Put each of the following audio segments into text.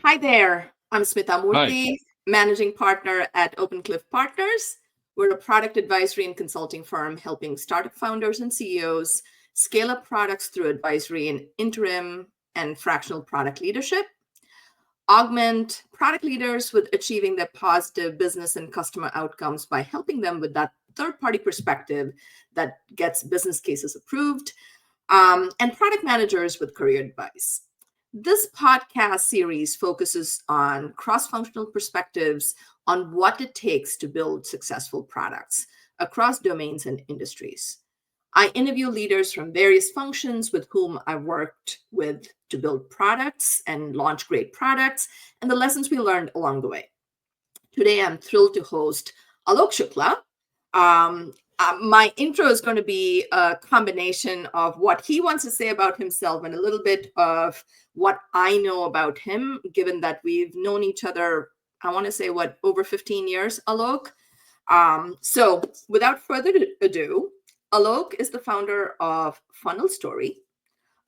Hi there. I'm Smita Hi. Murthy, managing partner at Opencliff Partners. We're a product advisory and consulting firm helping startup founders and CEOs scale up products through advisory and interim and fractional product leadership, augment product leaders with achieving their positive business and customer outcomes by helping them with that third party perspective that gets business cases approved, and product managers with career advice. This podcast series focuses on cross functional perspectives on what it takes to build successful products across domains and industries. I interview leaders from various functions with whom I've worked with to build products and launch great products and the lessons we learned along the way. Today, I'm thrilled to host Alok Shukla. My intro is going to be a combination of what he wants to say about himself and a little bit of what I know about him, given that we've known each other, I want to say, over 15 years, Alok. So, without further ado, Alok is the founder of Funnel Story,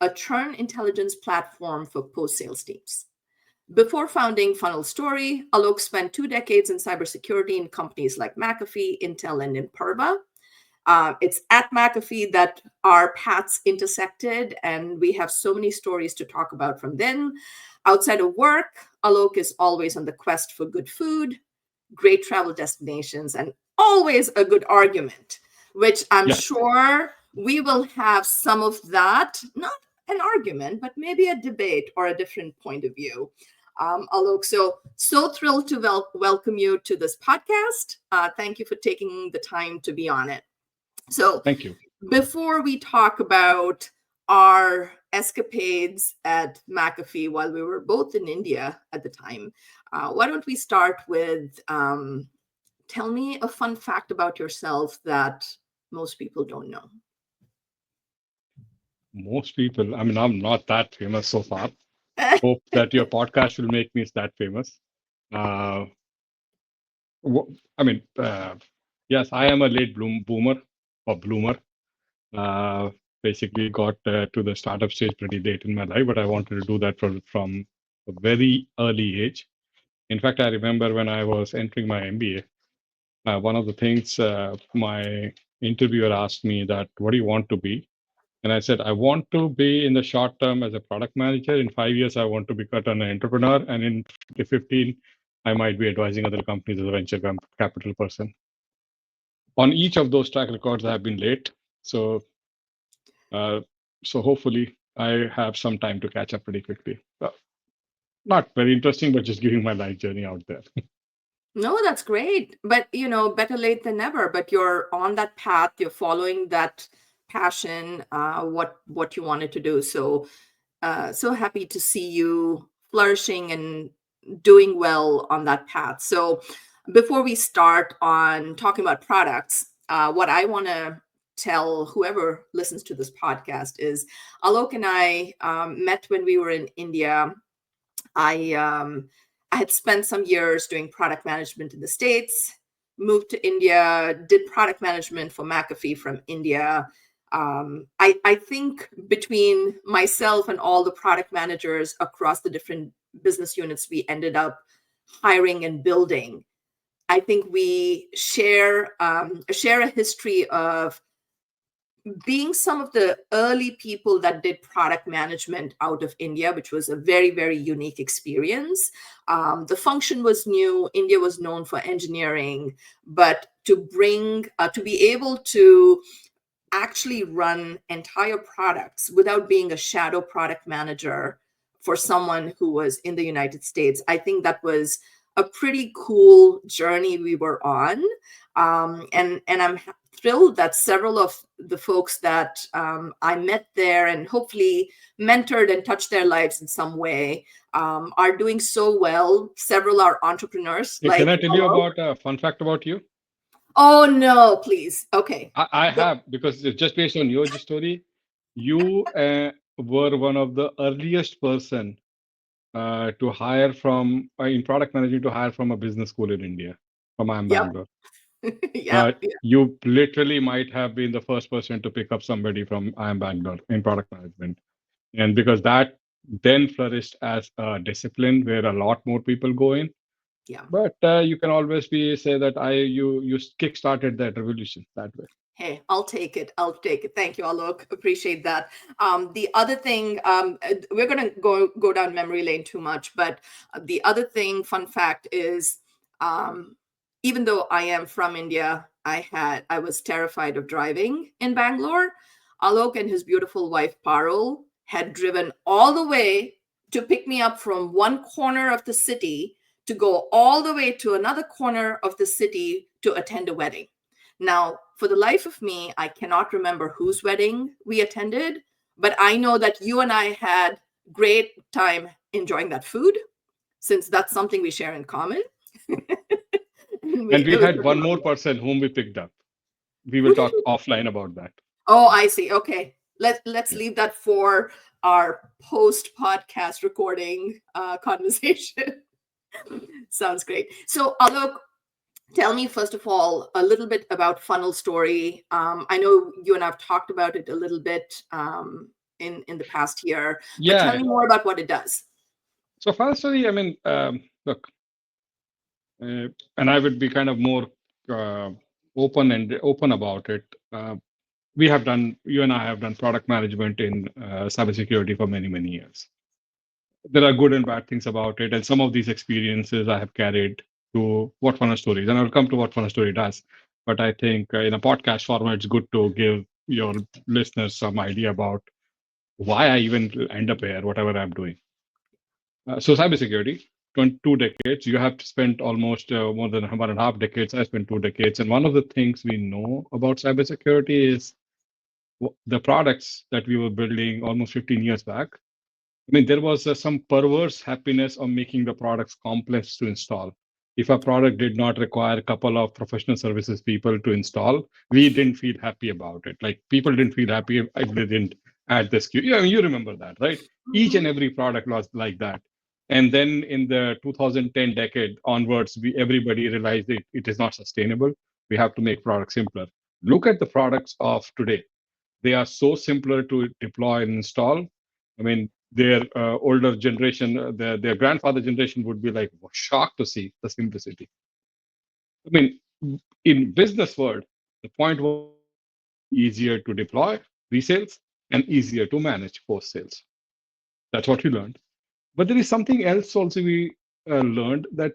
a churn intelligence platform for post sales teams. Before founding Funnel Story, Alok spent 2 decades in cybersecurity in companies like McAfee, Intel, and Imperva. It's at McAfee that our paths intersected, and we have so many stories to talk about from then. Outside of work, Alok is always on the quest for good food, great travel destinations, and always a good argument, which I'm Yes. sure we will have some of that, not an argument, but maybe a debate or a different point of view. Alok, so thrilled to welcome you to this podcast. Thank you for taking the time to be on it. So, Thank you. before we talk about our escapades at McAfee while we were both in India at the time, why don't we start with tell me a fun fact about yourself that most people don't know? Most people, I mean, I'm not that famous so far. Hope that your podcast will make me that famous. Uh, I mean, yes, I am a late boomer or bloomer. Uh, Basically, got to the startup stage pretty late in my life, but I wanted to do that from a very early age. In fact, I remember when I was entering my MBA, one of the things my interviewer asked me that, what do you want to be? And I said, I want to be in the short term as a product manager. In 5 years, I want to become an entrepreneur. And in 15, I might be advising other companies as a venture capital person. On each of those track records, I have been late. So, uh, so hopefully, I have some time to catch up pretty quickly. Not very interesting, but just giving my life journey out there. No, that's great. But, better late than never. But you're on that path, you're following that passion, what you wanted to do. So happy to see you flourishing and doing well on that path. So before we start on talking about products, what I want to tell whoever listens to this podcast is Alok and I met when we were in India. I had spent some years doing product management in the States, moved to India, did product management for McAfee from India. I think between myself and all the product managers across the different business units we ended up hiring and building, I think we share a history of being some of the early people that did product management out of India, which was a very, very unique experience. The function was new. India was known for engineering, but to be able to actually run entire products without being a shadow product manager for someone who was in the United States, I think that was a pretty cool journey we were on. And I'm thrilled that several of the folks that I met there and hopefully mentored and touched their lives in some way are doing so well. Several are entrepreneurs Hey, can like I tell you Alok. about a fun fact about you? Oh, no, please. Okay. I have, because it's just based on your story, you were one of the earliest person to hire from in product management to hire from a business school in India, from IIM Yep. Bangalore. Yeah. You literally might have been the first person to pick up somebody from IIM Bangalore in product management, and because that then flourished as a discipline where a lot more people go in. Yeah. But you can always be say that you kick-started that revolution that way. Hey, I'll take it. I'll take it. Thank you, Alok. Appreciate that. The other thing, we're gonna go down memory lane too much, but the other thing, fun fact is, um, even though I am from India, I was terrified of driving in Bangalore. Alok and his beautiful wife Parul had driven all the way to pick me up from one corner of the city to go all the way to another corner of the city to attend a wedding. Now, for the life of me, I cannot remember whose wedding we attended, but I know that you and I had great time enjoying that food, since that's something we share in common. And we It was had pretty one more lovely. person whom we picked up. We will Who did talk offline about that. Oh, I see. Okay. Let's Yeah. leave that for our post podcast recording conversation. Sounds great. So, Alok, tell me first of all a little bit about Funnel Story. I know you and I've talked about it a little bit in the past year, but tell Yeah. me more about what it does. So far story, I mean, look, and I would be kind of more uh, open about it. We have done, you and I have done product management in cybersecurity for many years. There are good and bad things about it, and some of these experiences I have carried to What Fun Stories, and I'll come to what Fun Story does. But I think in a podcast format, it's good to give your listeners some idea about why I even end up here, whatever I'm doing. So cybersecurity, 2 decades. You have spent almost more than 1.5 decades. I spent 2 decades, and one of the things we know about cybersecurity is the products that we were building almost 15 years back. I mean, there was some perverse happiness of making the products complex to install. If a product did not require a couple of professional services people to install, we didn't feel happy about it. Like people didn't feel happy if they didn't add this queue. Yeah, you remember that, right? Each Mm-hmm. and every product was like that. And then in the 2010 decade onwards, everybody realized it is not sustainable. We have to make products simpler. Look at the products of today. They are so simpler to deploy and install. I mean, their older generation, their grandfather generation would be like shocked to see the simplicity. I mean, in business world, the point was easier to deploy resales and easier to manage post sales. That's what we learned. But there is something else also we learned that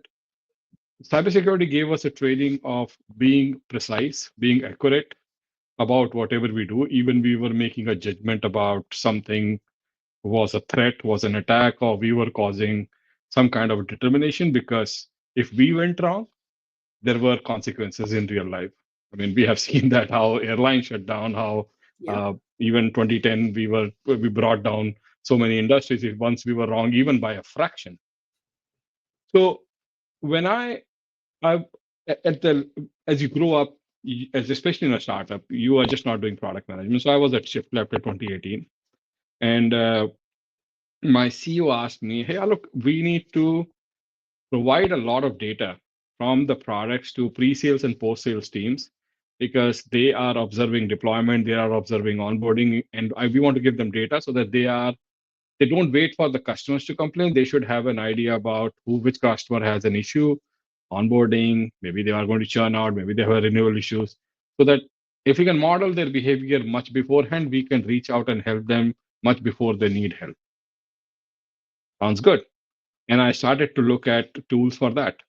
cybersecurity gave us a training of being precise, being accurate about whatever we do. Even we were making a judgment about something was a threat, was an attack, or we were causing some kind of determination, because if we went wrong, there were consequences in real life. I mean, we have seen that how airlines shut down, how Yep. even 2010 we brought down so many industries if once we were wrong, even by a fraction. So when I at the as you grow up, as especially in a startup, you are just not doing product management. So I was at Shift Left in 2018, and my CEO asked me, "Hey, look, we need to provide a lot of data from the products to pre-sales and post-sales teams because they are observing deployment, they are observing onboarding, and we want to give them data so that they don't wait for the customers to complain. They should have an idea about which customer has an issue, onboarding, maybe they are going to churn out, maybe they have renewal issues, so that if we can model their behavior much beforehand, we can reach out and help them much before they need help." Sounds good. And I started to look at tools for that.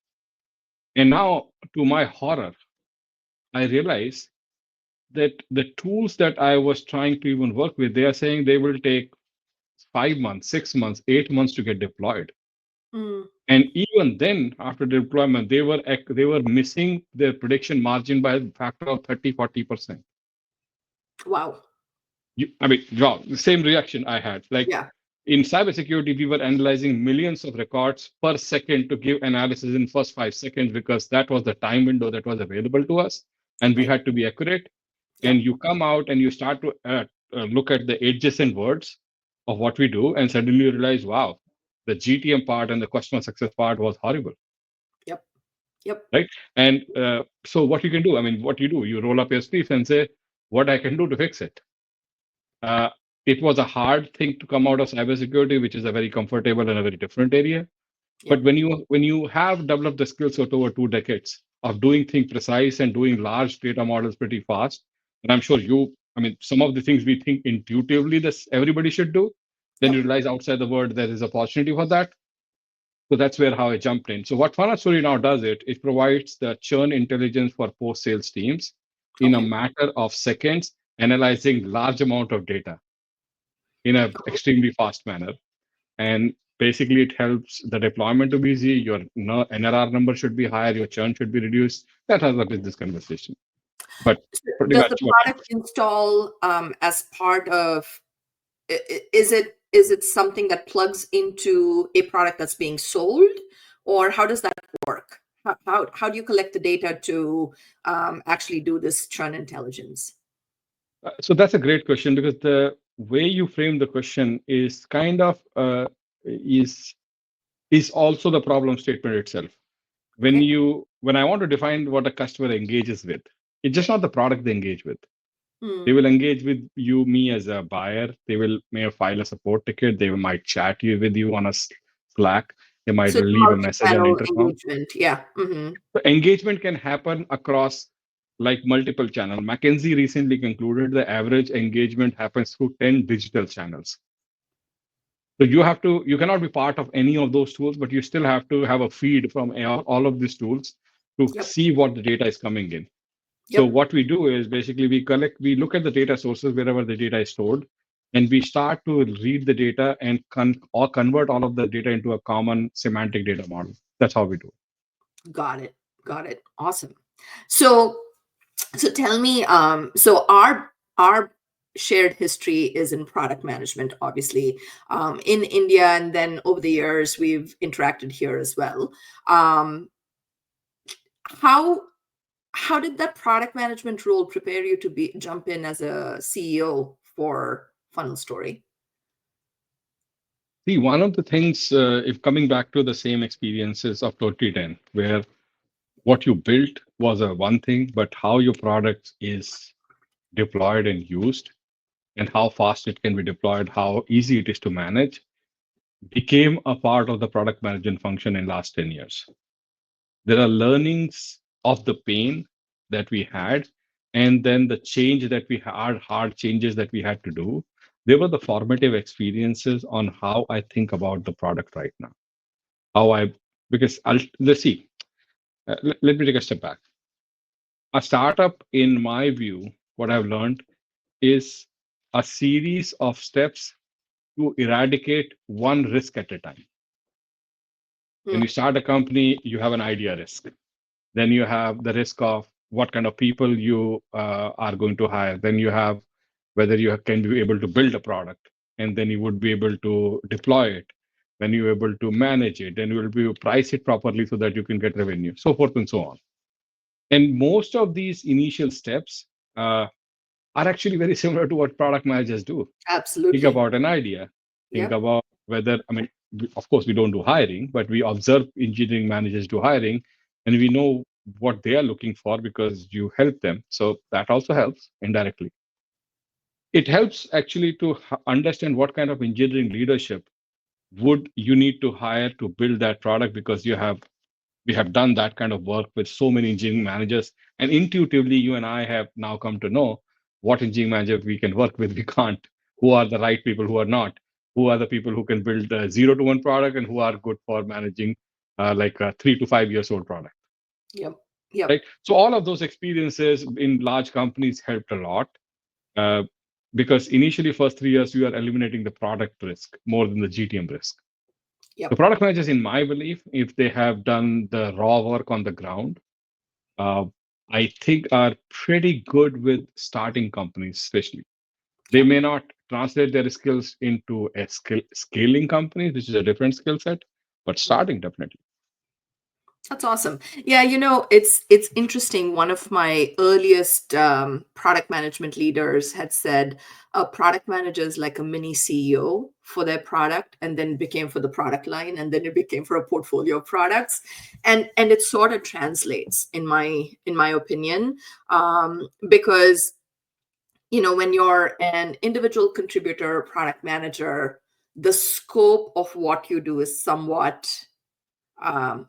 And now, to my horror, I realize that the tools that I was trying to even work with, they are saying they will take 5 months, 6 months, 8 months to get deployed. Mm. And even then, after deployment, they were missing their prediction margin by a factor of 30-40%. Wow. I mean, wow, the same reaction I had. Like Yeah. in cybersecurity, we were analyzing millions of records per second to give analysis in first 5 seconds because that was the time window that was available to us, and we Right. had to be accurate. And Yep. you come out and you start to look at the adjacent words of what we do, and suddenly you realize, wow, the GTM part and the customer success part was horrible, Yep. Yep. right? And so what you can do, I mean, what you do, you roll up your sleeves and say, what I can do to fix it. it was a hard thing to come out of cybersecurity, which is a very comfortable and a very different area. But Yep. when you have developed the skill set over 2 decades of doing things precise and doing large data models pretty fast, and I'm sure I mean, some of the things we think intuitively this everybody should do, then you Yep. realize outside the world there is opportunity for that. So that's where how I jumped in. So what Funnel now does it provides the churn intelligence for post-sales teams in a Okay. matter of seconds, analyzing large amount of data in an extremely fast manner. And basically, it helps the deployment to be easy. Your NRR number should be higher. Your churn should be reduced. That has a business conversation. But So pretty does much the what I product install as part of, is it something that plugs into a product that's being sold, or how does that work? How do you collect the data to actually do this churn intelligence? so that's a great question because the way you frame the question is kind of is is also the problem statement itself. When Okay. you when I want to define what a customer engages with, it's just not the product they engage with. They Hmm. will engage with you, me as a buyer. They will may file a support ticket. They might chat with you on a Slack. They might So it's leave a message on multi-channel intercom. engagement. Yeah. Hmm. So engagement can happen across like multiple channels. McKinsey recently concluded the average engagement happens through 10 digital channels. So you cannot be part of any of those tools, but you still have to have a feed from all of these tools to Yep. see what the data is coming in. So Yep. what we do is basically we look at the data sources wherever the data is stored, and we start to read the data and or convert all of the data into a common semantic data model. That's how we do it. Got it. Got it. Awesome. So tell me, so our shared history is in product management, obviously, in India, and then over the years we've interacted here as well. Um, how how did that product management role prepare you to be jump in as a CEO for Funnel Story? See, one of the things, if coming back to the same experiences of 2010, where what you built was a one thing, but how your product is deployed and used, and how fast it can be deployed, how easy it is to manage, became a part of the product management function in last 10 years. There are learnings of the pain that we had, and then the change that we had, hard changes that we had to do. They were the formative experiences on how I think about the product right now. How I, because let's see, let me take a step back. A startup, in my view, what I've learned is a series of steps to eradicate one risk at a time. When Hmm. you start a company, you have an idea risk. Then you have the risk of what kind of people you are going to hire. Then you have whether you can be able to build a product, and then you would be able to deploy it. Then you're able to manage it. Then you will be able to price it properly so that you can get revenue, so forth and so on. And most of these initial steps are actually very similar to what product managers do. Think Absolutely. about an idea. Think Yep. about whether, I mean, of course, we don't do hiring, but we observe engineering managers do hiring, and we know what they are looking for because you help them. So that also helps indirectly. It helps actually to understand what kind of engineering leadership would you need to hire to build that product because we have done that kind of work with so many engineering managers, and intuitively you and I have now come to know what engineering manager we can work with, we can't, who are the right people, who are not, who are the people who can build a 0 to 1 product and who are good for managing like a 3 to 5 years old product, Yep. Yep. right? So all of those experiences in large companies helped a lot, uh, because initially first 3 years you are eliminating the product risk more than the GTM risk. The Yep. product managers, in my belief, if they have done the raw work on the ground, uh, I think are pretty good with starting companies, especially. They Yep. may not translate their skills into a scaling company, which is a different skill set, but starting definitely. That's awesome. Yeah, it's interesting. One of my earliest product management leaders had said a product manager is like a mini CEO for their product, and then it became for the product line, and then it became for a portfolio of products, and it sort of translates in my opinion, because when you're an individual contributor, product manager, the scope of what you do is somewhat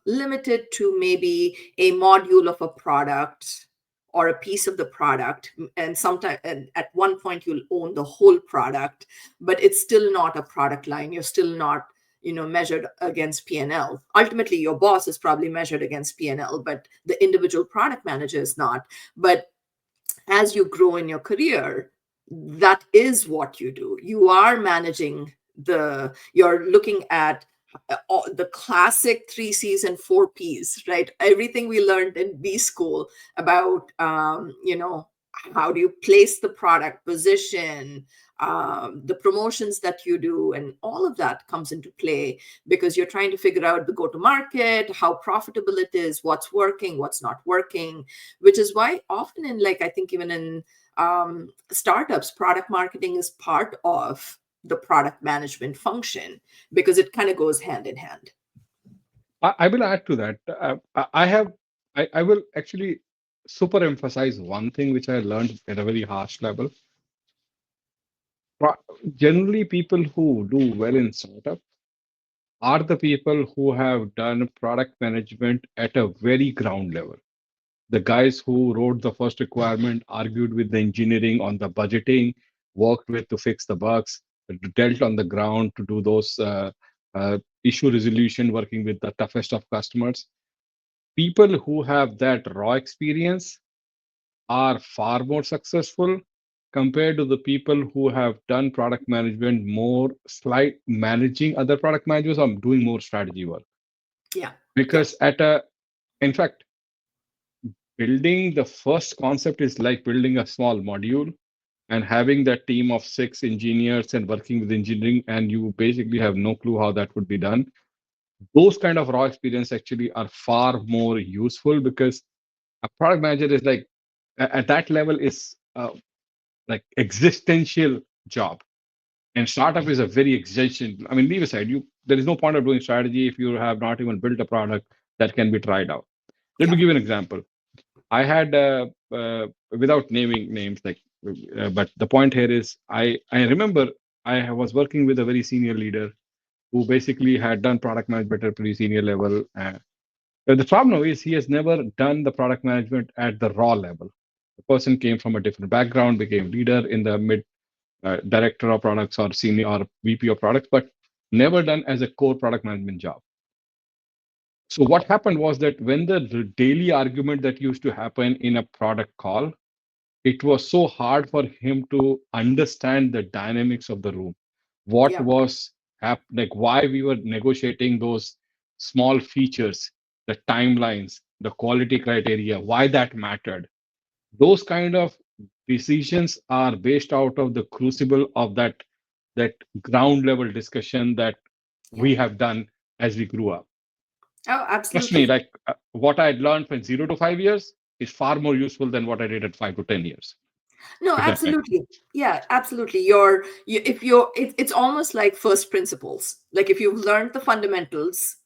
limited to maybe a module of a product or a piece of the product. And sometimes at one point you'll own the whole product, but it's still not a product line. You're still not measured against P&L. Ultimately your boss is probably measured against P&L, but the individual product manager is not. But as you grow in your career, that is what you do. You are managing you're looking at the classic 3 C's and 4 P's, right? Everything we learned in B school about, how do you place the product, position, the promotions that you do, and all of that comes into play because you're trying to figure out the go to market, how profitable it is, what's working, what's not working, which is why often in, like, I think even in startups, product marketing is part of the product management function because it kind of goes hand in hand. I will add to that. I will actually super emphasize one thing which I learned at a very harsh level. Pro- Generally, people who do well in startup are the people who have done product management at a very ground level. The guys who wrote the first requirement, argued with the engineering on the budgeting, worked with to fix the bugs, dealt on the ground to do those issue resolution, working with the toughest of customers. People who have that raw experience are far more successful compared to the people who have done product management more slight managing other product managers or doing more strategy work. Yeah. Because in fact, building the first concept is like building a small module and having that team of 6 engineers and working with engineering, and you basically have no clue how that would be done. Those kind of raw experience actually are far more useful because a product manager is like at that level is like existential job, and startup is a very existential. I mean, leave aside, there is no point of doing strategy if you have not even built a product that can be tried out. Let me Yeah. give you an example. I had without naming names, like, but the point here is, I remember I was working with a very senior leader who basically had done product management at a pretty senior level. But the problem is he has never done the product management at the raw level. The person came from a different background, became leader in the mid director of products or senior or VP of products, but never done as a core product management job. So what happened was that when the daily argument that used to happen in a product call, it was so hard for him to understand the dynamics of the room. What Yeah. was like why we were negotiating those small features, the timelines, the quality criteria, why that mattered. Those kind of decisions are based out of the crucible of that ground level discussion that Yeah. we have done as we grew up. Oh, Trust me, absolutely. like what I had learned from 0 to 5 years is far more useful than what I did at 5 to 10 years. No, If that makes absolutely. Yeah, absolutely. It's almost like first principles. Like if you've learned the fundamentals,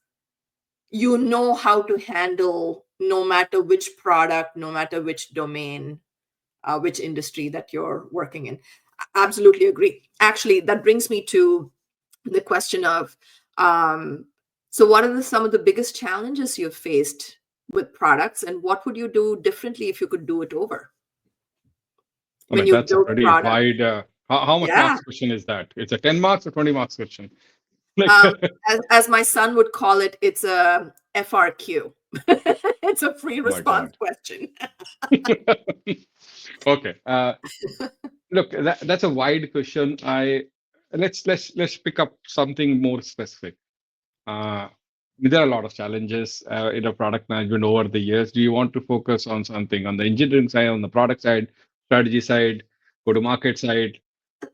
you know how to handle no matter which product, no matter which domain, which industry that you're working in. Absolutely agree. Actually, that brings me to the question of, so what are some of the biggest challenges you've faced with products, and what would you do differently if you could do it over I when mean, you've that's a built a pretty product? wide. How much Yeah. marks question is that? It's a 10 marks or 20 marks question? Like, Um, as my son would call it, it's a FRQ. It's a free oh my response God. question. Okay. Look, that's a wide question. Let's pick up something more specific. Uh, there are a lot of challenges in a product management over the years. Do you want to focus on something on the engineering side, on the product side, strategy side, go to market side,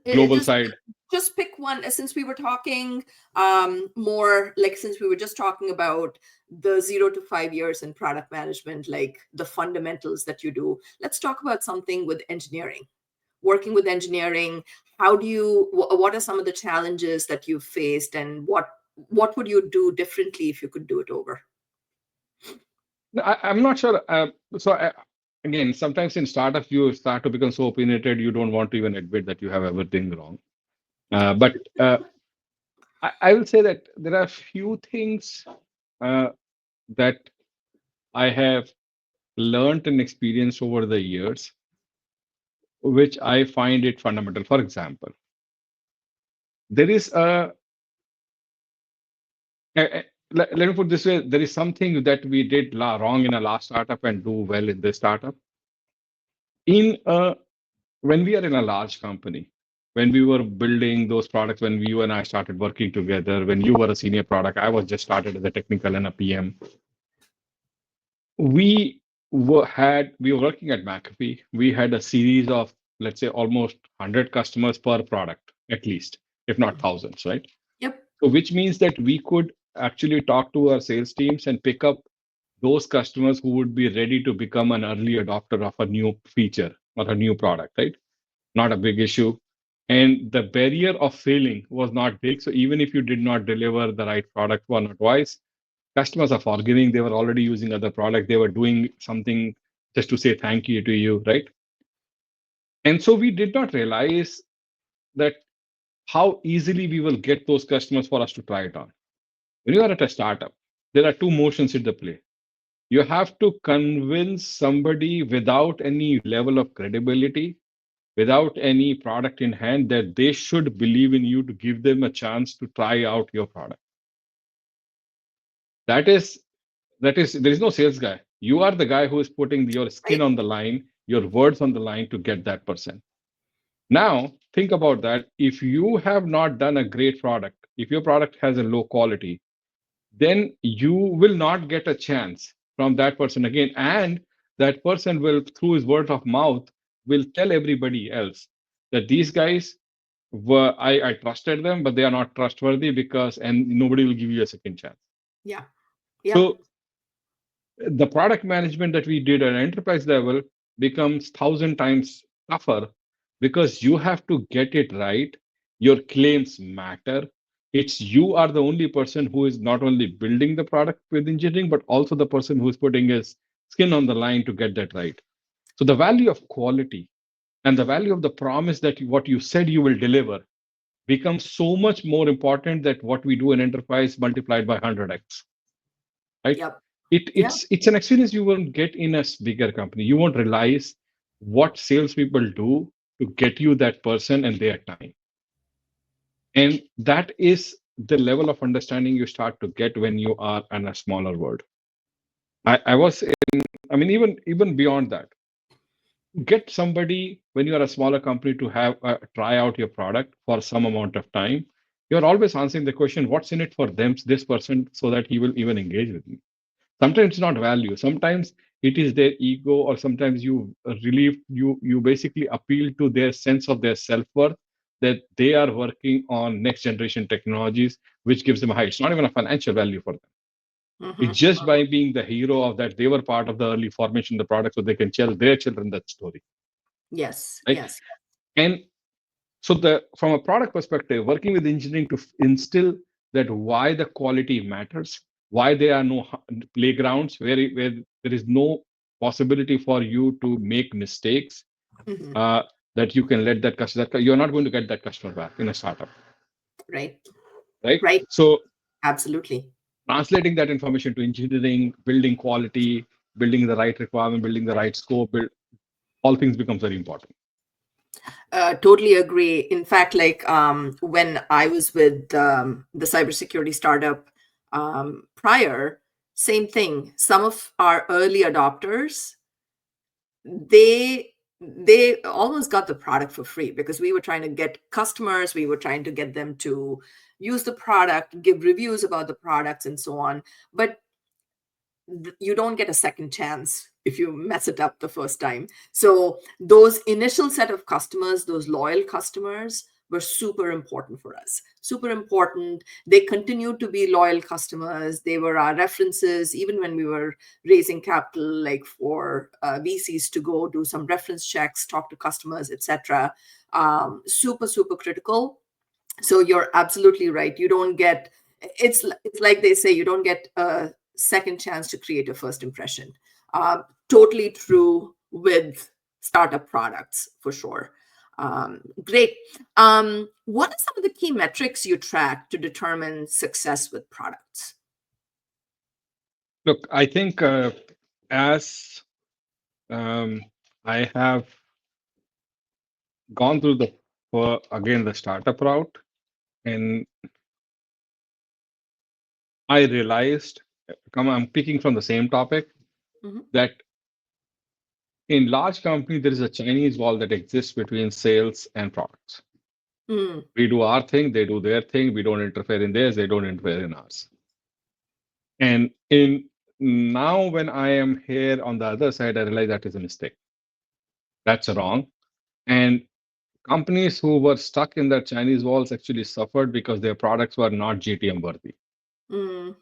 It global just side? just pick one. Since we were talking more, like, since we were just talking about the 0 to 5 years in product management, like the fundamentals that you do, let's talk about something with engineering. Working with engineering, what are some of the challenges that you've faced, and what would you do differently if you could do it over? I'm not sure. So again, sometimes in startups, you start to become so opinionated, you don't want to even admit that you have everything wrong. But I will say that there are few things uh, that I have learned and experienced over the years, which I find it fundamental. For example, there is let me put this way: there is something that we did wrong in a last startup and do well in this startup. In when we are in a large company, when we were building those products, when you and I started working together, when you were a senior product, I was just started as a technical and a PM. We were working at McAfee. We had a series of, let's say, almost 100 customers per product, at least, if not thousands, right? Yep. So which means that we could actually talk to our sales teams and pick up those customers who would be ready to become an early adopter of a new feature or a new product, right? Not a big issue. And the barrier of failing was not big. So even if you did not deliver the right product one or twice, customers are forgiving. They were already using other products. They were doing something just to say thank you to you, right? And so we did not realize that how easily we will get those customers for us to try it on. When you are at a startup, there are two motions at the play. You have to convince somebody without any level of credibility, without any product in hand, that they should believe in you to give them a chance to try out your product. That is there is no sales guy. You are the guy who is putting your skin Right. on the line, your words on the line to get that person. Now, think about that. If you have not done a great product, if your product has a low quality, then you will not get a chance from that person again. And that person will, through his word of mouth, will tell everybody else that these guys were, I trusted them, but they are not trustworthy because, and nobody will give you a second chance. Yeah. Yeah. So the product management that we did at enterprise level becomes 1,000 times tougher because you have to get it right. Your claims matter. It's you are the only person who is not only building the product with engineering, but also the person who's putting his skin on the line to get that right. So the value of quality and the value of the promise that what you said you will deliver becomes so much more important that what we do in enterprise multiplied by 100x, right? Yep. it, Yeah. it's an experience you won't get in a bigger company. You won't realize what salespeople do to get you that person and their time. And that is the level of understanding you start to get when you are in a smaller world. I was in, I mean, even beyond that, get somebody when you are a smaller company to have try out your product for some amount of time. You're always answering the question, what's in it for them, this person, so that he will even engage with me. Sometimes it's not value. Sometimes it is their ego, or sometimes you basically appeal to their sense of their self-worth, that they are working on next generation technologies, which gives them a high. It's not even a financial value for them. Mm-hmm. It's just by being the hero of that, they were part of the early formation of the product, so they can tell their children that story, Yes. right? Yes. And so the from a product perspective, working with engineering to instill that why the quality matters, why there are no playgrounds where there is no possibility for you to make mistakes, Mm-hmm. uh, that you can let that customer, you're not going to get that customer back in a startup, Right. right? Right. So Absolutely. translating that information to engineering, building quality, building the right requirement, building the right scope, all things becomes very important. Totally agree. In fact, like when I was with the cybersecurity startup prior, same thing. Some of our early adopters, they almost got the product for free because we were trying to get customers, we were trying to get them to use the product, give reviews about the products, and so on. But you don't get a second chance if you mess it up the first time. So those initial set of customers, those loyal customers, were super important for us. Super important. They continued to be loyal customers. They were our references, even when we were raising capital, like for VCs to go do some reference checks, talk to customers, etc. Super, super critical. So you're absolutely right. You don't get, it's like they say, you don't get a second chance to create a first impression. Totally true. with startup products for sure. Great. What are some of the key metrics you track to determine success with products? Look, I think as I have gone through again the startup route, and I realized, I'm picking from the same topic, Mhm. that in large company there is a Chinese wall that exists between sales and products. Mm, We do our thing, they do their thing. We don't interfere in theirs, they don't interfere in ours. And in now when I am here on the other side, I realize that is a mistake. That's wrong. And companies who were stuck in that Chinese walls actually suffered because their products were not GTM worthy. mm,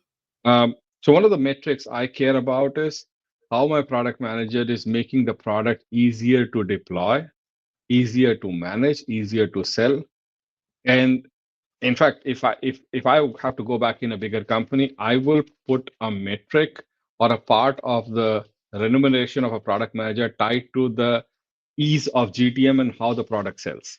So one of the metrics I care about is how my product manager is making the product easier to deploy, easier to manage, easier to sell. And in fact, if I have to go back in a bigger company, I will put a metric or a part of the remuneration of a product manager tied to the ease of GTM and how the product sells.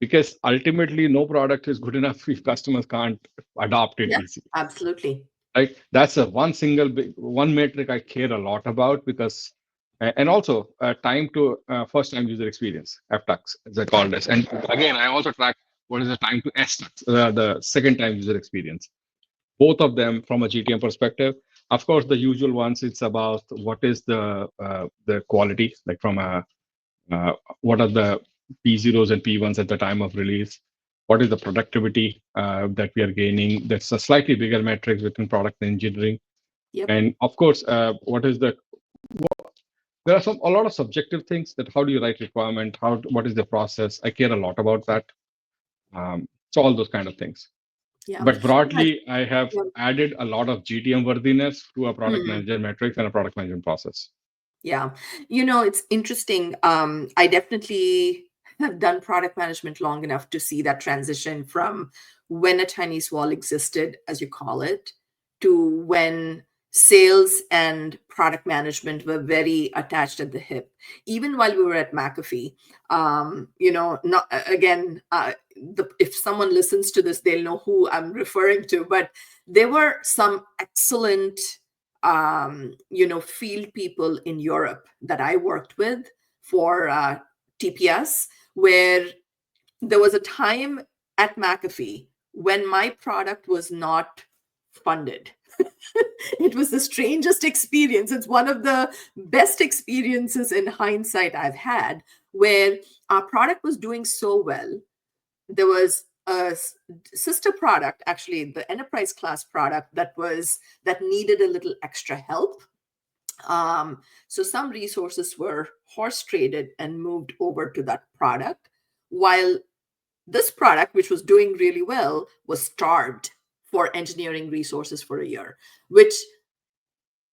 Because ultimately, no product is good enough if customers can't adopt it yeah, easily. absolutely. Right? That's a one metric I care a lot about, because and also time to first time user experience, FTUX, as I call this. And again, I also track what is the time to STUX, the second time user experience. Both of them from a GTM perspective. Of course, the usual ones, it's about what is the quality, like from a uh, what are the P0s and P1s at the time of release? What is the productivity that we are gaining? That's a slightly bigger metrics within product engineering. Yep. And of course, there are a lot of subjective things, that how do you write requirement? What is the process? I care a lot about that. So all those kind of things. Yeah. But Right. broadly, I have Yeah. added a lot of GTM worthiness to a product Mm. manager metrics and a product management process. Yeah. It's interesting. I definitely have done product management long enough to see that transition from when a Chinese wall existed, as you call it, to when sales and product management were very attached at the hip. Even while we were at McAfee, not again, if someone listens to this, they'll know who I'm referring to, but there were some excellent field people in Europe that I worked with for TPS, where there was a time at McAfee when my product was not funded. It was the strangest experience. It's one of the best experiences in hindsight I've had, where our product was doing so well. There was a sister product, actually the enterprise class product, that needed a little extra help. So some resources were horse traded and moved over to that product, while this product, which was doing really well, was starved for engineering resources for a year, which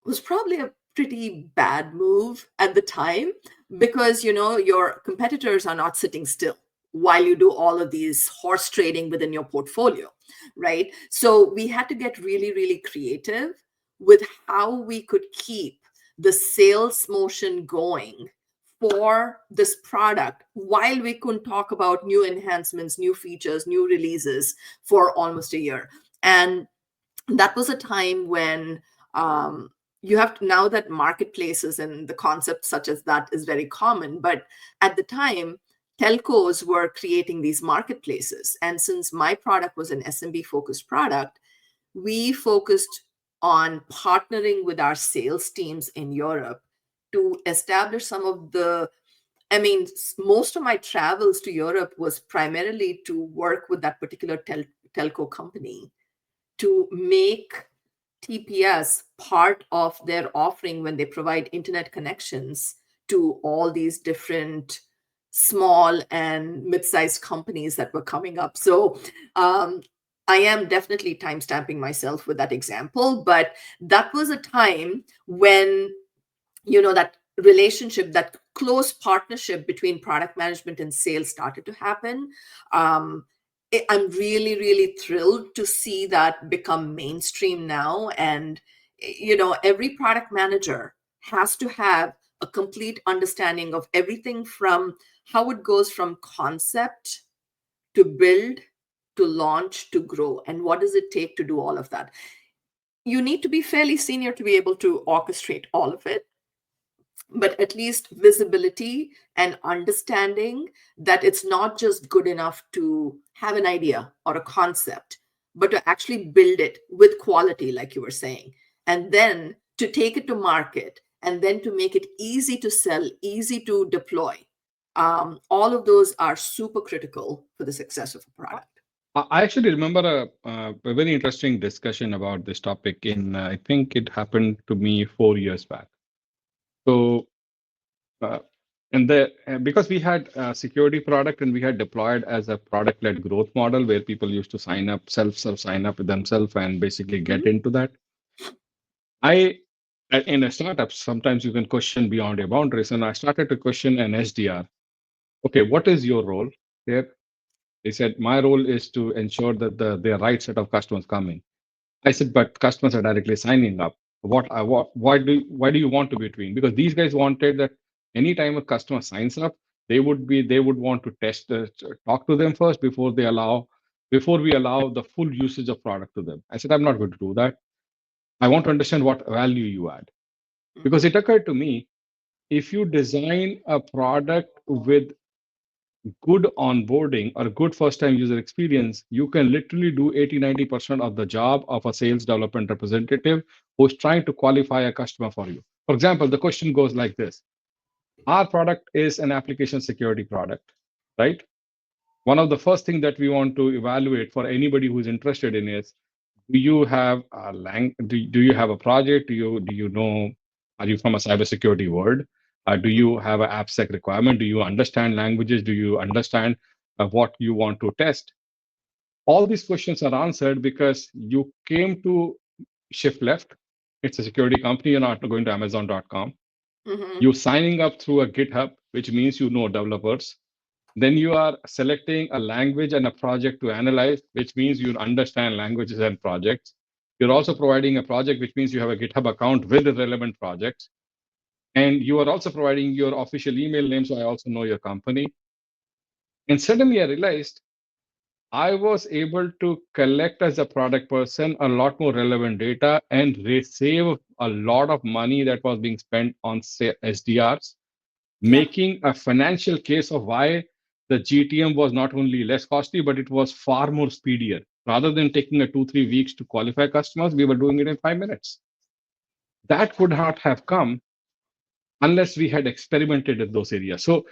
was probably a pretty bad move at the time, because your competitors are not sitting still while you do all of these horse trading within your portfolio, right? So we had to get really, really creative with how we could keep the sales motion going for this product while we couldn't talk about new enhancements, new features, new releases for almost a year. And that was a time when um, you have to, now that marketplaces and the concept such as that is very common, but at the time telcos were creating these marketplaces. And since my product was an SMB focused product, we focused on partnering with our sales teams in Europe to establish some of the, most of my travels to Europe was primarily to work with that particular telco company to make TPS part of their offering when they provide internet connections to all these different small and mid-sized companies that were coming up. So I am definitely timestamping myself with that example, but that was a time when that relationship, that close partnership between product management and sales started to happen. I'm really, really thrilled to see that become mainstream now. And every product manager has to have a complete understanding of everything from how it goes from concept to build to launch to grow, and what does it take to do all of that. You need to be fairly senior to be able to orchestrate all of it, but at least visibility and understanding that it's not just good enough to have an idea or a concept, but to actually build it with quality, like you were saying, and then to take it to market, and then to make it easy to sell, easy to deploy. All of those are super critical for the success of a product. I actually remember a very interesting discussion about this topic I think it happened to me 4 years back. So, uh, because we had a security product and we had deployed as a product-led growth model where people used to self sign up with themselves and basically get into that. In a startup, sometimes you can question beyond your boundaries. And I started to question an SDR. Okay, what is your role here? They said, my role is to ensure that the right set of customers come in. I said, but customers are directly signing up. Why do you want to be between? Because these guys wanted that anytime a customer signs up, they would want to talk to them first before we allow the full usage of product to them. I said, I'm not going to do that. I want to understand what value you add. Because it occurred to me, if you design a product with good onboarding or good first time user experience, you can literally do 80-90% of the job of a sales development representative who's trying to qualify a customer for you. For example, the question goes like this. Our product is an application security product, right? One of the first things that we want to evaluate for anybody who's interested in is, do you have do you have a project? Do you know, are you from a cybersecurity world? Do you have an AppSec requirement? Do you understand languages? Do you understand what you want to test? All these questions are answered because you came to Shift Left. It's a security company. You're not going to Amazon.com. You're signing up through a GitHub, which means you know developers. Then you are selecting a language and a project to analyze, which means you understand languages and projects. You're also providing a project, which means you have a GitHub account with the relevant projects. And you are also providing your official email name, so I also know your company. And suddenly I realized I was able to collect as a product person a lot more relevant data and save a lot of money that was being spent on SDRs, making a financial case of why the GTM was not only less costly, but it was far more speedier. Rather than taking 2-3 weeks to qualify customers, we were doing it in 5 minutes. That would not have come unless we had experimented in those areas. So,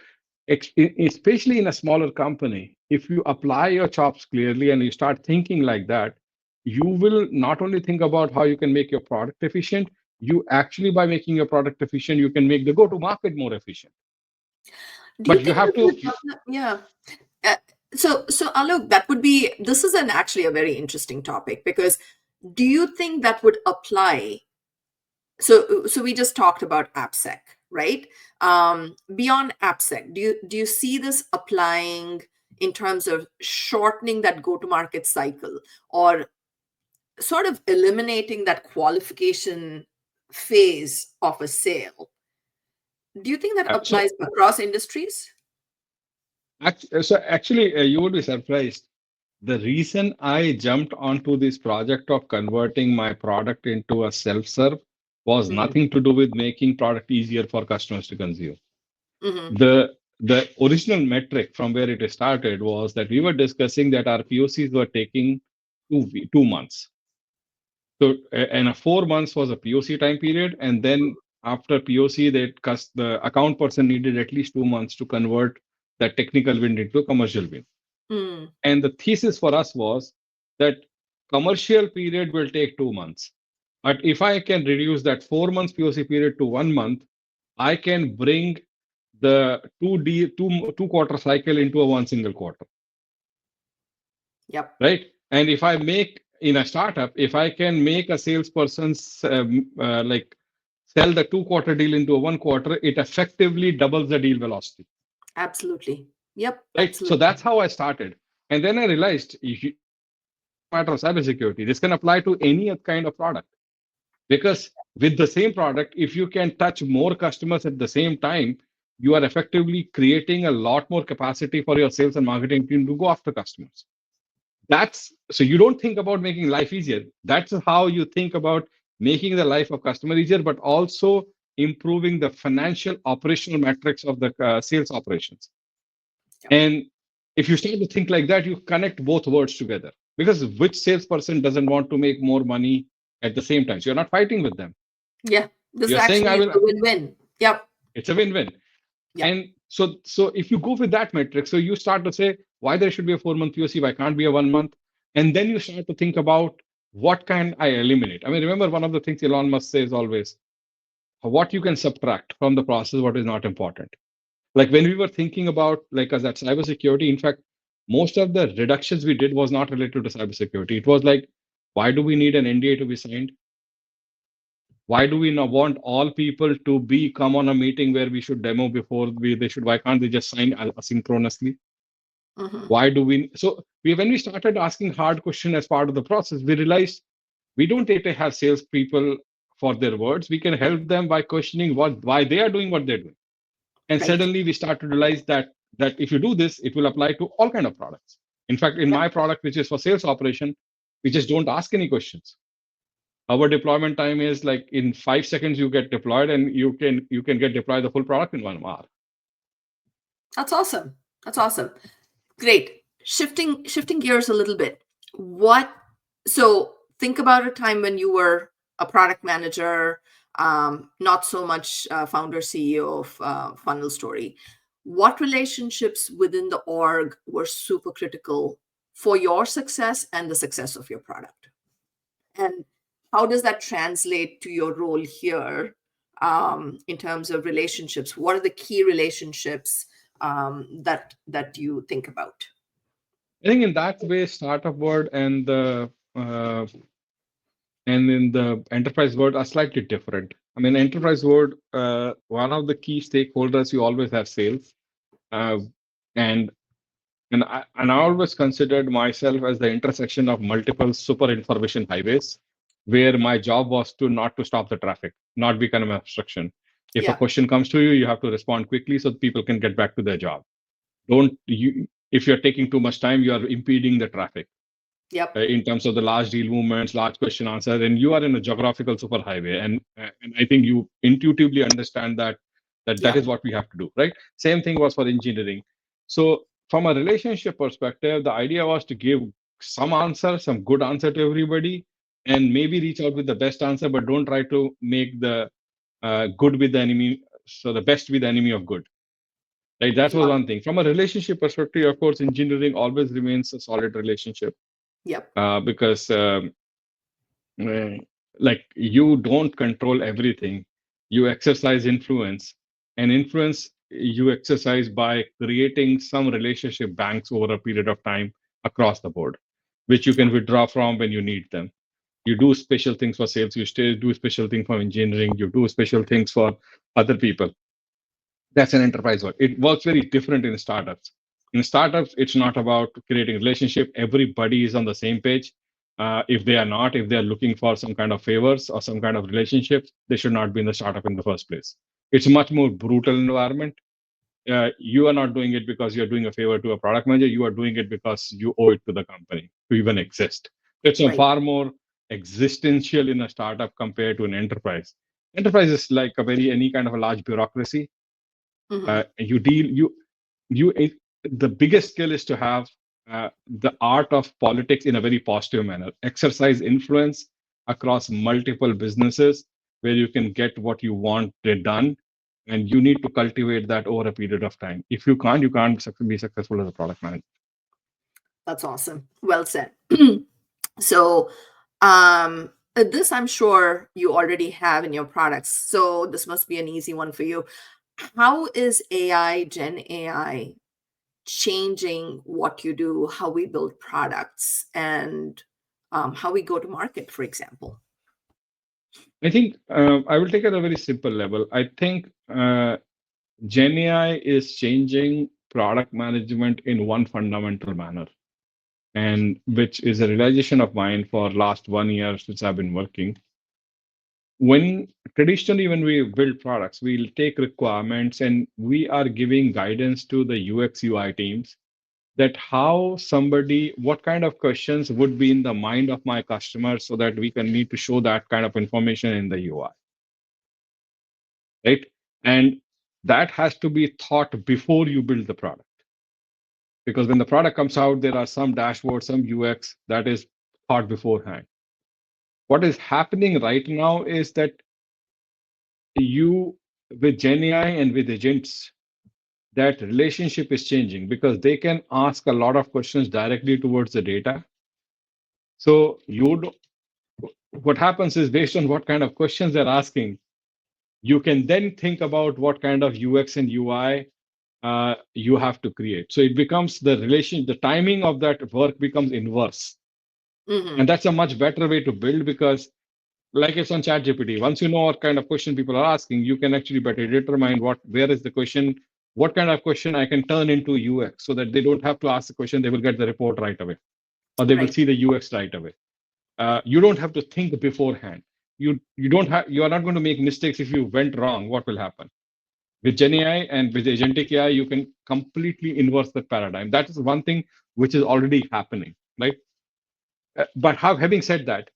especially in a smaller company, if you apply your chops clearly and you start thinking like that, you will not only think about how you can make your product efficient, you actually, by making your product efficient, you can make the go-to-market more efficient. Do you But you think have to. yeah. So Alok, this is actually a very interesting topic, because do you think that would apply? So we just talked about AppSec, right? Beyond AppSec, do you see this applying in terms of shortening that go-to-market cycle, or sort of eliminating that qualification phase of a sale? Do you think that applies across industries? Actually, you would be surprised. The reason I jumped onto this project of converting my product into a self-serve was nothing to do with making product easier for customers to consume. The original metric from where it started was that we were discussing that our POCs were taking 2 months. So, and 4 months was a POC time period, and then after POC, the account person needed at least 2 months to convert that technical win into a commercial win. And the thesis for us was that commercial period will take 2 months. But if I can reduce that 4 months POC period to 1 month, I can bring the two quarter cycle into a one single quarter. Yep. Right. And if I make in a startup, if I can make a salesperson like sell the 2 quarter deal into a 1 quarter, it effectively doubles the deal velocity. Absolutely. Yep. Right. Absolutely. So that's how I started. And then I realized, matter of cybersecurity, this can apply to any kind of product. Because with the same product, if you can touch more customers at the same time, you are effectively creating a lot more capacity for your sales and marketing team to go after customers. That's so you don't think about making life easier. That's how you think about making the life of customer easier, but also improving the financial operational metrics of the sales operations. Yep. And if you start to think like that, you connect both words together. Because which salesperson doesn't want to make more money at the same time? So you're not fighting with them. Yeah. This You're saying actually I is a will. win-win. Yep. It's a win-win. Yep. And so if you go with that metric, so you start to say why there should be a 4-month POC, why can't be a 1 month, and then you start to think about what can I eliminate. I mean, remember one of the things Elon Musk says always, what you can subtract from the process, what is not important. Like when we were thinking about like us at cybersecurity, in fact, most of the reductions we did was not related to cybersecurity. It was like, why do we need an NDA to be signed? Why do we not want all people to be come on a meeting where we should demo before they should? Why can't they just sign asynchronously? Hmm. Why do we? So when we started asking hard question as part of the process, we realized we don't need to have salespeople for their words. We can help them by questioning why they are doing what they're doing. And Right. suddenly we start to realize that if you do this, it will apply to all kind of products. In fact, in Yep. my product, which is for sales operation, we just don't ask any questions. Our deployment time is like in 5 seconds you get deployed, and you can get deployed the full product in 1 hour. That's awesome. That's awesome. Great. Shifting gears a little bit. What so think about a time when you were a product manager, not so much founder CEO of Funnel Story. What relationships within the org were super critical for your success and the success of your product? And how does that translate to your role here in terms of relationships? What are the key relationships that you think about? I think in that way, startup world uh, and in the enterprise world are slightly different. I mean, enterprise world, one of the key stakeholders you always have sales, uh, and and I always considered myself as the intersection of multiple super information highways, where my job was to not to stop the traffic, not become an obstruction. If a Yeah. question comes to you, you have to respond quickly so people can get back to their job. Don't you? If you're taking too much time, you are impeding the traffic Yep. in terms of the large deal movements, large question answer, and you are in a geographical superhighway. And I think you intuitively understand that Yep. is what we have to do, right? Same thing was for engineering. So from a relationship perspective, the idea was to give some answer, some good answer to everybody, and maybe reach out with the best answer, but don't try to make the good with the enemy. So the best with the enemy of good. Right, that was Yep. one thing. From a relationship perspective, of course, engineering always remains a solid relationship Yep. because uh, like you don't control everything. You exercise influence, and influence you exercise by creating some relationship banks over a period of time across the board, which you can withdraw from when you need them. You do special things for sales, you still do special things for engineering, you do special things for other people. That's an enterprise work. It works very different in startups. In startups, it's not about creating relationship. Everybody is on the same page. If they are not, if they are looking for some kind of favors or some kind of relationships, they should not be in the startup in the first place. It's a much more brutal environment. You are not doing it because you're doing a favor to a product manager. You are doing it because you owe it to the company to even exist. It's a Right. far more existential in a startup compared to an enterprise. Enterprise is like a very any kind of a large bureaucracy. Hmm. You deal you it, the biggest skill is to have the art of politics in a very positive manner, exercise influence across multiple businesses where you can get what you want done, and you need to cultivate that over a period of time. If you can't be successful as a product manager. That's awesome. Well said. So, this I'm sure you already have in your products. So this must be an easy one for you. How is AI, Gen AI, changing what you do, how we build products, and how we go to market, for example? I think I will take it at a very simple level. I think Gen AI is changing product management in one fundamental manner, and which is a realization of mine for last 1 year since I've been working. when traditionally when we build products, we'll take requirements and we are giving guidance to the UX UI teams that how somebody, what kind of questions would be in the mind of my customer so that we can need to show that kind of information in the UI, right? And that has to be thought before you build the product. Because when the product comes out, there are some dashboards, some UX that is thought beforehand. What is happening right now is that you, with Gen AI and with agents, that relationship is changing because they can ask a lot of questions directly towards the data. So what happens is based on what kind of questions they're asking, you can then think about what kind of UX and UI you have to create. So it becomes the timing of that work becomes inverse. Mm-hmm. And that's a much better way to build because, like it's on ChatGPT, once you know what kind of question people are asking, you can actually better determine where is the question, what kind of question I can turn into UX so that they don't have to ask the question, they will get the report right away, or they will Right. see the UX right away. You don't have to think beforehand. You are not going to make mistakes if you went wrong. What will happen? With Gen AI and with agentic AI, you can completely inverse the paradigm. That is one thing which is already happening, right? But having said that,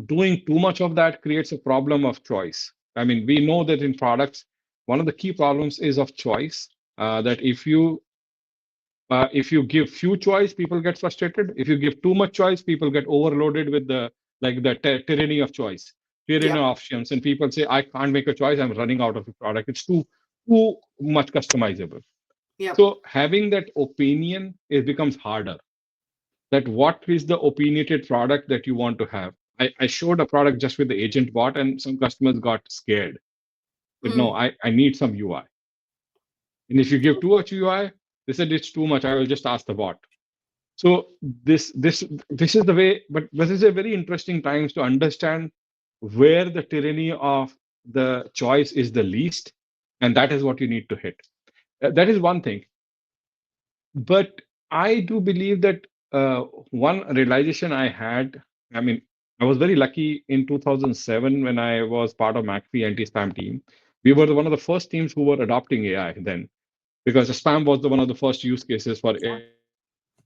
doing too much of that creates a problem of choice. I mean, we know that in products, one of the key problems is of choice. That if you give few choice, people get frustrated. If you give too much choice, people get overloaded with the tyranny of choice, tyranny of Yep. options, and people say, "I can't make a choice. I'm running out of a product. It's too much customizable." Yep. So having that opinion, it becomes harder. That what is the opinionated product that you want to have. I showed a product just with the agent bot, and some customers got scared. But no, Mm. I need some UI. And if you give too much UI, they said it's too much. I will just ask the bot. So this is the way, but this is a very interesting times to understand where the tyranny of the choice is the least, and that is what you need to hit. That is one thing. But I do believe that one realization I had, I mean, I was very lucky in 2007 when I was part of McAfee anti-spam team. We were one of the first teams who were adopting AI then, because spam was one of the first use cases for every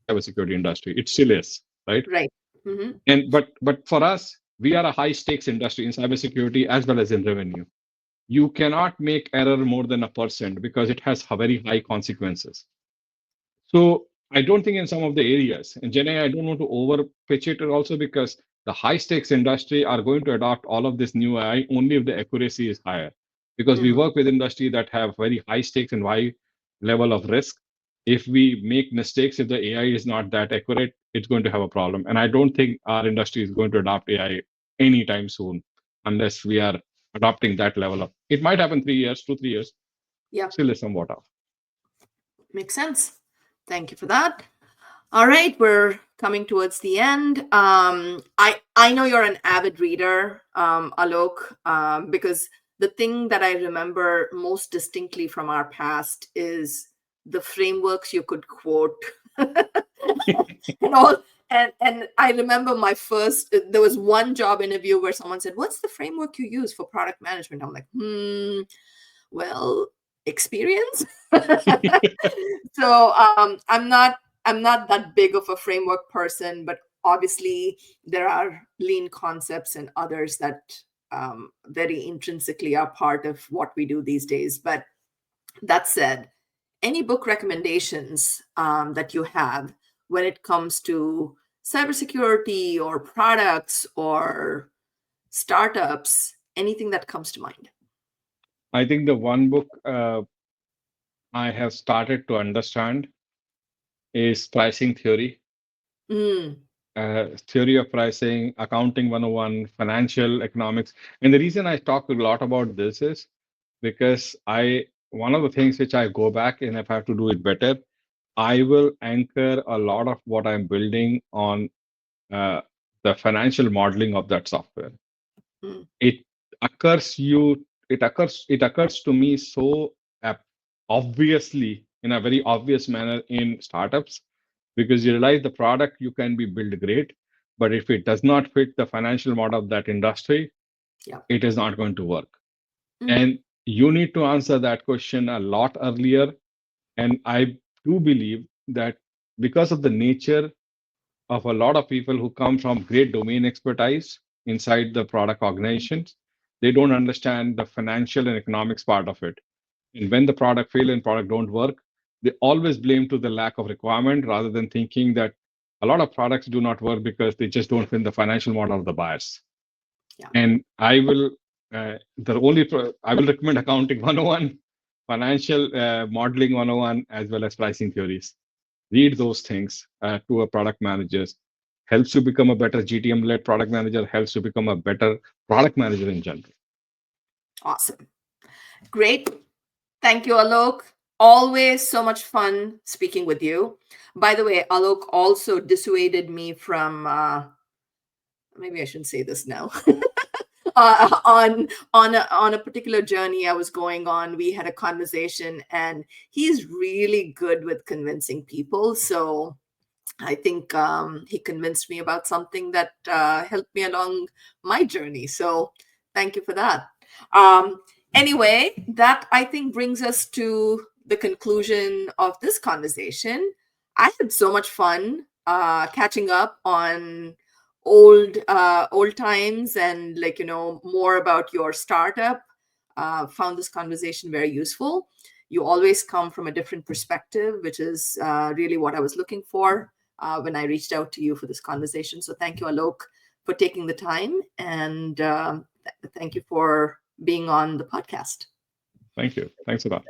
cybersecurity industry. It still is, right? Right. Mm-hmm. But for us, we are a high stakes industry in cybersecurity as well as in revenue. You cannot make error more than 1% because it has very high consequences. So I don't think in some of the areas, and Gen AI, I don't want to over pitch it also because the high stakes industry are going to adopt all of this new AI only if the accuracy is higher. Because we Mm-hmm. work with industry that have very high stakes and high level of risk. If we make mistakes, if the AI is not that accurate, it's going to have a problem. And I don't think our industry is going to adopt AI anytime soon, unless we are adopting that level of. It might happen 3 years, 2, 3 years, Yep. still is somewhat off. Makes sense. Thank you for that. All right, we're coming towards the end. I know you're an avid reader, Alok, because the thing that I remember most distinctly from our past is the frameworks you could quote and all. And I remember my first. There was one job interview where someone said, "What's the framework you use for product management?" I'm like, well, experience. So I'm not that big of a framework person, but obviously there are lean concepts and others that very intrinsically are part of what we do these days. But that said, any book recommendations that you have when it comes to cybersecurity or products or startups, anything that comes to mind? I think the one book I have started to understand is pricing theory, Mm, theory of pricing, accounting 101, financial economics. And the reason I talk a lot about this is because one of the things which I go back and if I have to do it better, I will anchor a lot of what I'm building on uh, the financial modeling of that software. mm, It it occurs to me so ap- obviously in a very obvious manner in startups because you realize the product you can be build great, but if it does not fit the financial model of that industry, Yeah. it is not going to work. Mm. And you need to answer that question a lot earlier. And I do believe that because of the nature of a lot of people who come from great domain expertise inside the product organizations, they don't understand the financial and economics part of it. And when the product fail and product don't work, they always blame to the lack of requirement rather than thinking that a lot of products do not work because they just don't fit the financial model of the buyers. Yeah. And I will recommend accounting 101, financial modeling 101, as well as pricing theories. Read those things to a product managers. Helps you become a better GTM-led product manager, helps you become a better product manager in general. Awesome. Great. Thank you, Alok. Always so much fun speaking with you. By the way, Alok also dissuaded me from, maybe I shouldn't say this now. On a particular journey I was going on, we had a conversation, and he's really good with convincing people. So I think he convinced me about something that helped me along my journey. So thank you for that. Um, anyway, that I think brings us to the conclusion of this conversation. I had so much fun catching up on old times, and more about your startup. Found this conversation very useful. You always come from a different perspective, which is really what I was looking for when I reached out to you for this conversation. So thank you, Alok, for taking the time, and thank you for being on the podcast. Thank you. Thanks for that.